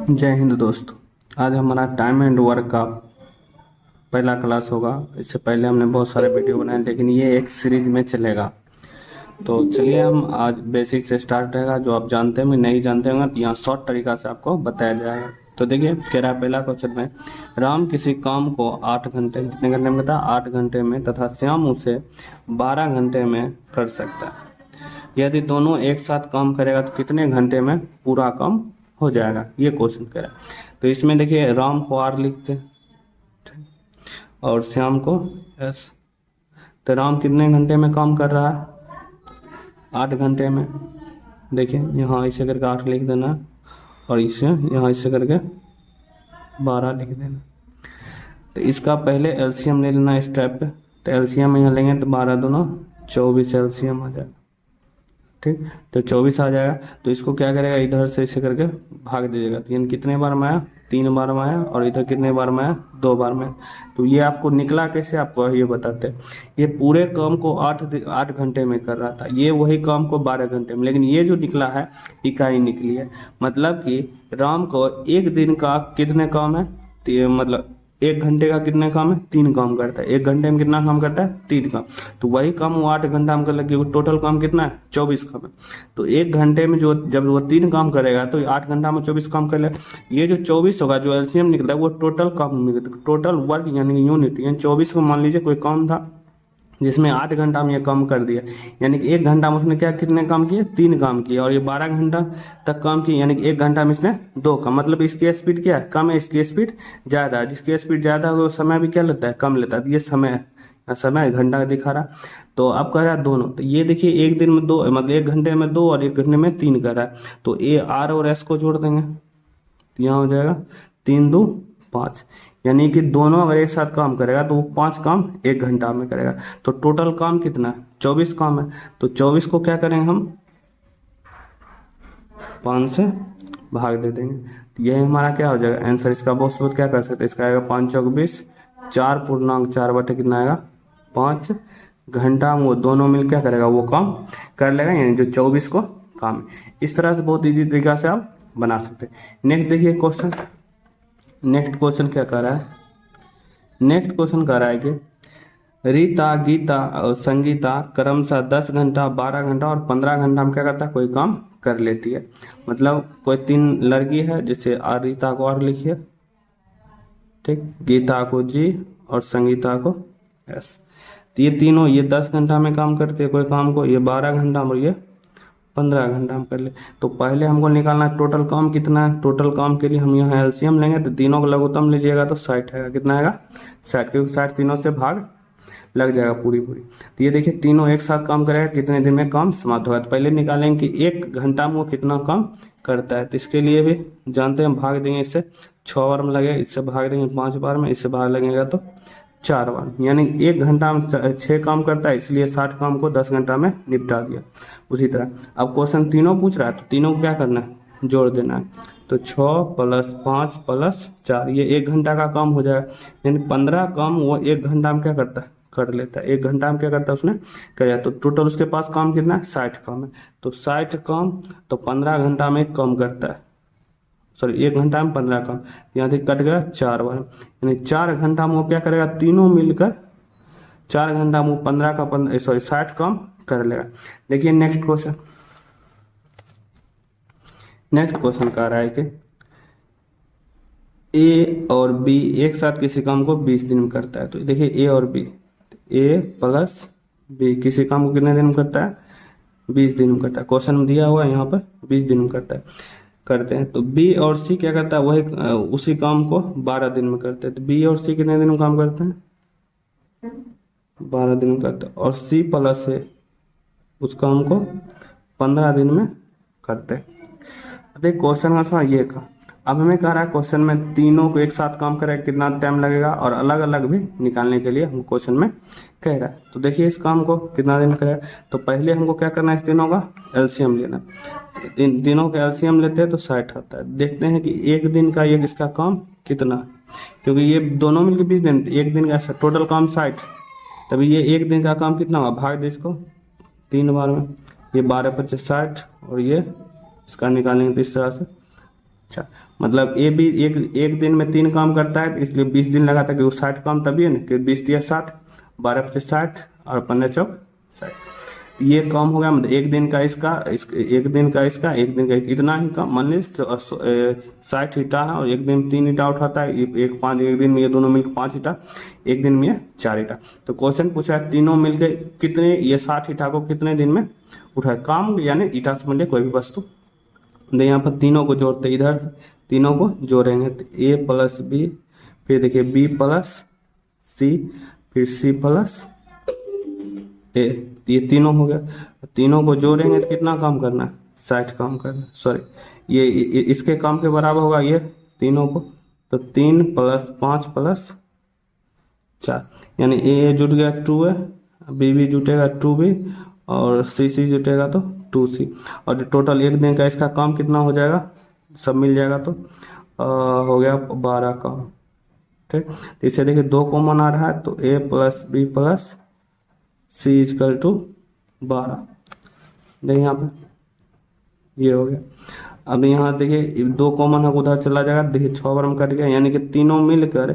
जय हिंद दोस्तों। आज हमारा टाइम एंड वर्क का पहला क्लास होगा। इससे पहले हमने बहुत सारे वीडियो बनाए, लेकिन ये एक सीरीज में चलेगा। तो चलिए हम आज बेसिक से स्टार्ट रहेगा। जो आप जानते होंगे, नहीं जानते होंगे, तो यहाँ शॉर्ट तरीका से आपको बताया जाएगा। तो देखिए, कह रहा है पहला क्वेश्चन में, राम किसी काम को 8 घंटे, कितने घंटे में बताया? 8 घंटे में, तथा श्याम उसे 12 घंटे में कर सकता है। यदि दोनों एक साथ काम करेगा तो कितने घंटे में पूरा काम हो जाएगा, ये क्वेश्चन कर रहा है। तो इसमें देखिए, राम को आर लिखते हैं और श्याम को एस। तो राम कितने घंटे में काम कर रहा है? 8 घंटे में। देखिए यहाँ ऐसे करके 8 लिख देना और इसे यहाँ ऐसे करके 12 लिख देना। तो इसका पहले एलसीएम ले लेना इस टाइप पे। तो एलसीएम यहाँ लेंगे तो 12 दूना 24 एलसीएम आ जाएगा। ठीक, तो 24 आ जाएगा। तो इसको क्या करेगा, इधर से ऐसे करके भाग दीजिएगा। तो यानी कितने बार में आया? 3 बार में आया। और इधर कितने बार में आया? 2 बार में। तो ये आपको निकला कैसे, आपको ये बताते हैं। ये पूरे काम को 8 घंटे में कर रहा था, ये वही काम को 12 घंटे में। लेकिन ये जो निकला है, इकाई निकली है। मतलब कि राम को एक दिन का कितने काम है? मतलब 1 घंटे का कितने काम है? 3 काम करता है। 1 घंटे में कितना काम करता है? 3 काम। तो वही काम वो 8 घंटा में कर लगे। टोटल काम कितना है? 24 काम है। तो 1 घंटे में जो जब वो 3 काम करेगा तो 8 घंटा में 24 काम कर ले। ये जो 24 होगा, जो एलसीएम निकला है, वो टोटल काम निकलता है, टोटल वर्क यानी यूनिट। यानी 24 को मान लीजिए कोई काम था जिसमें 8 घंटा में ये काम कर दिया, यानी कि 1 घंटा में उसने क्या कितने काम किए? 3 काम किए। और ये 12 घंटा तक काम किए, यानी कि 1 घंटा में इसने 2 काम। मतलब इसकी स्पीड क्या है? कम है, इसकी स्पीड ज्यादा है। जिसकी स्पीड ज्यादा है वो समय भी क्या लेता है? कम लेता है। तो ये समय घंटा दिखा रहा। तो अब कह रहा है दोनों। तो ये देखिए, एक दिन में 2, मतलब 1 घंटे में 2 और 1 घंटे में 3 कर रहा है। तो ए आर और एस को जोड़ देंगे तो यहाँ हो जाएगा 3 2 5। यानी कि दोनों अगर एक साथ काम करेगा तो वो 5 काम 1 घंटा में करेगा। तो टोटल काम कितना है? 24 काम है। तो 24 को क्या करेंगे हम? 5 से भाग दे देंगे। तो यही हमारा क्या हो जाएगा आंसर। इसका बहुत बहुत क्या कर सकते हैं, इसका आएगा 5 चौक 20, 4 बटे कितना आएगा? 5 घंटा में वो दोनों मिल क्या करेगा? वो काम कर लेगा, यानी जो 24 को काम है। इस तरह से बहुत इजी तरीका से आप बना सकते हैं। नेक्स्ट देखिए क्वेश्चन। नेक्स्ट क्वेश्चन क्या कर रहा है? नेक्स्ट क्वेश्चन कर रहा है कि रीता, गीता और संगीता क्रमशः 10 घंटा, 12 घंटा और 15 घंटा में क्या करता है? कोई काम कर लेती है। मतलब कोई 3 लड़की है, जैसे रीता को और लिखिए, ठीक, गीता को जी और संगीता को एस। तो ये तीनों, ये 10 घंटा में काम करते हैं कोई काम को, ये 12 घंटा में और ये 15 घंटा में कर ले। तो पहले हमको निकालना है टोटल काम कितना है। टोटल काम के लिए हम यहाँ एलसीएम लेंगे। तो तीनों का लघुत्तम लीजिएगा तो 60 आएगा। कितना आएगा? 60, क्योंकि 60 तीनों से भाग लग जाएगा पूरी। तो ये देखिए, तीनों एक साथ काम करेगा, कितने दिन में काम समाप्त होगा। तो पहले निकालेंगे कि 1 घंटा में वो कितना काम करता है। तो इसके लिए भी जानते हैं, भाग देंगे इससे 6 बार में लगेगा, इससे भाग देंगे 5 बार में, इससे भाग लगेगा तो 4 बार। यानी 1 घंटा में 6 काम करता है, इसलिए 60 काम को 10 घंटा में निपटा दिया। उसी तरह अब क्वेश्चन तीनों पूछ रहा है, तो तीनों को क्या करना है? जोड़ देना है। तो 6 + 5 + 4, ये 1 घंटा का काम हो जाएगा। यानी 15 काम वो 1 घंटा में क्या करता है? कर लेता है। 1 घंटा में क्या करता है? उसने कर। तो टोटल उसके पास काम कितना है? 60 काम है। तो 60 काम तो 15 घंटा में कम करता है। सॉरी, 1 घंटा में 15 काम, यहाँ से कट गया 4 बार। यानी 4 घंटा में वो क्या करेगा? तीनों मिलकर 4 घंटा में 15 का 60 काम कर लेगा। देखिए नेक्स्ट क्वेश्चन। नेक्स्ट क्वेश्चन कह रहा है कि ए और बी एक साथ किसी काम को 20 दिन में करता है। तो देखिए ए और बी, ए प्लस बी किसी काम को कितने दिन में करता है? 20 दिन में करता है। क्वेश्चन में दिया हुआ है यहाँ पर 20 दिन में करता है, करते हैं। तो बी और सी क्या करता है? वही उसी काम को 12 दिन में करते हैं। तो बी और सी कितने दिन में काम करते हैं? 12 दिन में करते हैं। और सी प्लस है उस काम को 15 दिन में करते हैं। अभी क्वेश्चन का सवाल ये का। अब हमें कह रहा है क्वेश्चन में तीनों को एक साथ काम करें कितना टाइम लगेगा, और अलग अलग भी निकालने के लिए हम क्वेश्चन में कह रहा है। तो देखिए इस काम को कितना दिन करेगा। तो पहले हमको क्या करना है? इस तीनों का एलसीएम लेना। तीनों का एलसीएम लेते हैं तो 60 आता है। देखते हैं कि एक दिन का ये इसका काम कितना, क्योंकि ये दोनों मिलकर 20 दिन, एक दिन का टोटल काम 60। तभी ये एक दिन का काम कितना होगा? भाग दे इसको 3 बार में। ये 12 × 25 = 60 और ये इसका निकालेंगे तो इस तरह से। अच्छा, मतलब ए भी एक दिन में 3 काम करता है, इसलिए 20 दिन लगाता है कि वो 60 काम तभी है ना कि 20 दिया 60, 12 पे 60 और 15 चौक 60। ये काम हो गया, मतलब एक दिन का इसका, एक दिन का इसका, एक दिन का इतना ही काम। मान लीजिए 60 ईटा है और एक दिन में 3 ईटा उठाता है, एक 5, एक दिन में ये दोनों मिलकर 5 ईटा, एक दिन में ये 4 ईटा। तो क्वेश्चन पूछा है तीनों मिलकर कितने, ये 60 ईटा को कितने दिन में उठाए। काम यानी ईटा से मिले कोई भी वस्तु। तो यहाँ पर तीनों को जोड़ते, इधर तीनों को जोड़ेंगे तो ए प्लस बी, फिर देखिए बी प्लस सी, फिर सी प्लस ए, ये तीनों हो गया। तीनों को जोड़ेंगे तो कितना काम करना है, 60 काम करना है। सॉरी, ये इसके काम के बराबर होगा ये तीनों को, तो 3 + 5 + 4, यानी ए जुट गया 2a, बी जुटेगा 2b और सी जुटेगा तो 2c। और टोटल एक दिन का इसका काम कितना हो जाएगा, सब मिल जाएगा तो हो गया 12 काम। ठीक, तो इसे देखिए 2 कॉमन आ रहा है तो a + b + c = 12। देखिए यहाँ पे ये हो गया। अब यहाँ देखिए 2 कॉमन है, उधर चला जाएगा, देखिए 6 बार हम कट गया, यानी कि तीनों मिलकर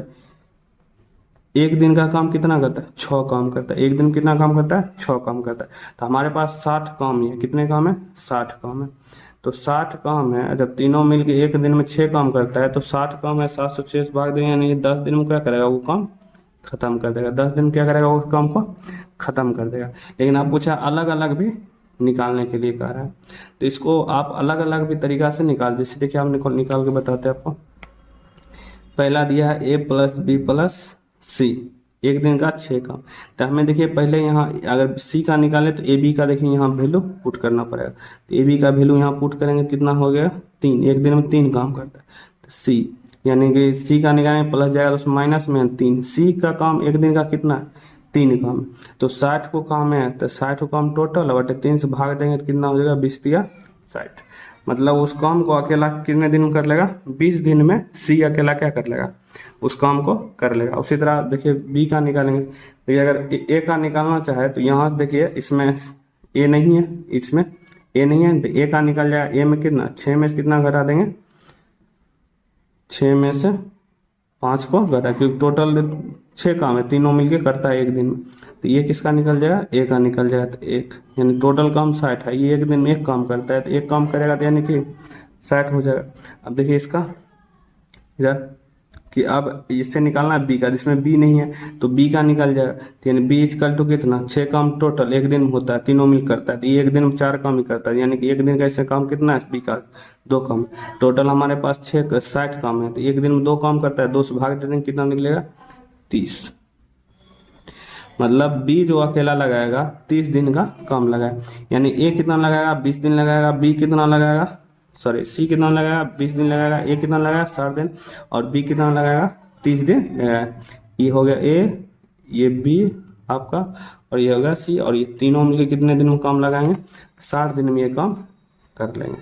एक दिन का काम कितना करता है, 6 काम करता है। एक दिन कितना काम करता है, 6 काम करता है। तो हमारे पास 60 काम ही है। कितने काम है, 60 काम है। तो 60 काम है, जब तीनों मिलकर एक दिन में 6 काम करता है तो 60 काम है 706 भाग देंगे, यानी 10 दिन में क्या करेगा वो काम खत्म कर देगा। 10 दिन क्या करेगा, उस काम को खत्म कर देगा। लेकिन आप पूछा अलग अलग भी निकालने के लिए कह रहा है, तो इसको आप अलग अलग भी तरीका से निकाल, जैसे देखिए आप निकाल के बताते हैं आपको। पहला दिया है a + b + c, एक दिन का 6 काम। तो हमें देखिए पहले यहाँ अगर c का निकाले तो ए बी का देखिए यहाँ वैल्यू पुट करना पड़ेगा। तो ए बी का वैल्यू यहाँ पुट करेंगे, कितना हो गया 3, एक दिन में 3 काम करता है। तो c यानी कि c का निकालेंगे प्लस जाएगा तो उसमें माइनस में 3, c का काम एक दिन का कितना है, 3 काम। तो 60 को काम है तो 60 को काम टोटल बटे 3 से भाग देंगे तो कितना हो जाएगा 20 × 60। मतलब उस काम को अकेला कितने दिन में कर लेगा, 20 दिन में सी अकेला क्या कर लेगा, उस काम को कर लेगा। उसी तरह देखिए बी का निकालेंगे। देखिए अगर ए का निकालना चाहे तो यहाँ से देखिए इसमें ए नहीं है, इसमें ए नहीं है, तो ए का निकल जाएगा। ए में कितना, 6 में से कितना घटा देंगे, 6 में से 5 को घटा, क्योंकि टोटल 6 काम है, तीनों मिलके करता है एक दिन में। तो ये किसका निकल जाएगा, ए का निकल जाएगा। तो 1 यानी टोटल काम 60 है, ये एक दिन में 1 काम करता है तो 1 काम करेगा तो यानी कि 60 हो जाएगा। अब देखिए इसका इधर कि अब इससे निकालना है बी का, जिसमें बी नहीं है तो बी का निकल जाएगा। तो यानी बी = कितना, 6 काम टोटल एक दिन में होता है, तीनों मिल करता है। तो ये एक दिन में 4 काम ही करता है, यानी कि एक दिन का इससे काम कितना है, बी का 2 काम। टोटल हमारे पास 60 काम है, तो एक दिन में 2 काम करता है, 2 से भाग देते हैं कितना निकलेगा 30। मतलब बी जो अकेला लगाएगा 30 दिन का काम लगाए, यानी ए कितना लगाएगा 20 दिन लगाएगा, बी कितना लगाएगा, सॉरी सी कितना लगाएगा 20 दिन लगाएगा, ए कितना लगाएगा 60 दिन, और बी कितना लगाएगा 30 दिन लगाएगा। ये हो गया ए, ये बी आपका, और ये हो गया सी, और ये तीनों मिलकर कितने दिन में काम लगाएंगे, 60 दिन में ये काम कर लेंगे।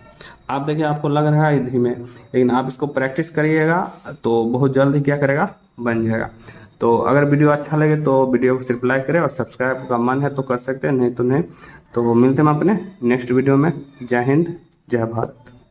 आप देखिए आपको लग रहा है धीमे, लेकिन आप इसको प्रैक्टिस करिएगा तो बहुत जल्द ही क्या करेगा, बन जाएगा। तो अगर वीडियो अच्छा लगे तो वीडियो को सिर्फ लाइक करें, और सब्सक्राइब का मन है तो कर सकते हैं, नहीं तो नहीं। तो मिलते हैं अपने नेक्स्ट वीडियो में। जय हिंद, जय भारत।